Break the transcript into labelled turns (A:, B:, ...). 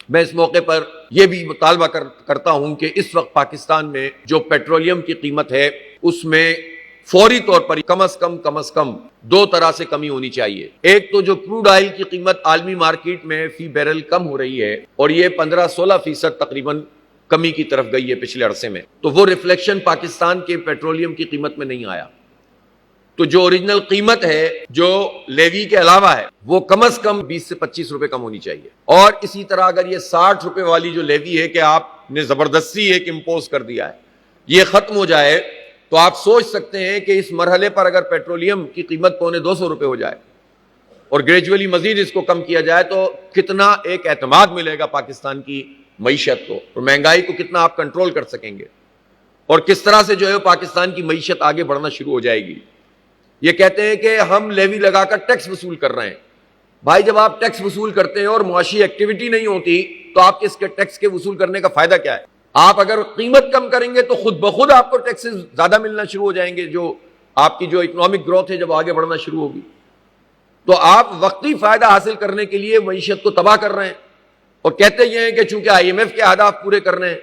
A: میں اس موقع پر یہ بھی مطالبہ کرتا ہوں کہ اس وقت پاکستان میں جو پیٹرولیم کی قیمت ہے اس میں فوری طور پر کم از کم دو طرح سے کمی ہونی چاہیے۔ ایک تو جو کروڈ آئل کی قیمت عالمی مارکیٹ میں فی بیرل کم ہو رہی ہے اور یہ 15-16% تقریباً کمی کی طرف گئی ہے پچھلے عرصے میں، تو وہ ریفلیکشن پاکستان کے پیٹرولیم کی قیمت میں نہیں آیا۔ تو جو اوریجنل قیمت ہے جو لیوی کے علاوہ ہے وہ کم از کم 20 سے 25 روپے کم ہونی چاہیے، اور اسی طرح اگر یہ 60 روپے والی جو لیوی ہے کہ آپ نے زبردستی ایک امپوز کر دیا ہے، یہ ختم ہو جائے تو آپ سوچ سکتے ہیں کہ اس مرحلے پر اگر پیٹرولیم کی قیمت 250 روپے ہو جائے اور گریجولی مزید اس کو کم کیا جائے تو کتنا ایک اعتماد ملے گا پاکستان کی معیشت کو، اور مہنگائی کو کتنا آپ کنٹرول کر سکیں گے، اور کس طرح سے جو ہے پاکستان کی معیشت آگے بڑھنا شروع ہو جائے گی۔ یہ کہتے ہیں کہ ہم لیوی لگا کر ٹیکس وصول کر رہے ہیں۔ بھائی جب آپ ٹیکس وصول کرتے ہیں اور معاشی ایکٹیویٹی نہیں ہوتی تو آپ کے اس کے ٹیکس کے وصول کرنے کا فائدہ کیا ہے؟ آپ اگر قیمت کم کریں گے تو خود بخود آپ کو ٹیکسز زیادہ ملنا شروع ہو جائیں گے، جو آپ کی جو اکنامک گروتھ ہے جب آگے بڑھنا شروع ہوگی۔ تو آپ وقتی فائدہ حاصل کرنے کے لیے معیشت کو تباہ کر رہے ہیں، اور کہتے یہ ہیں کہ چونکہ IMF کے اہداف پورے کرنے ہیں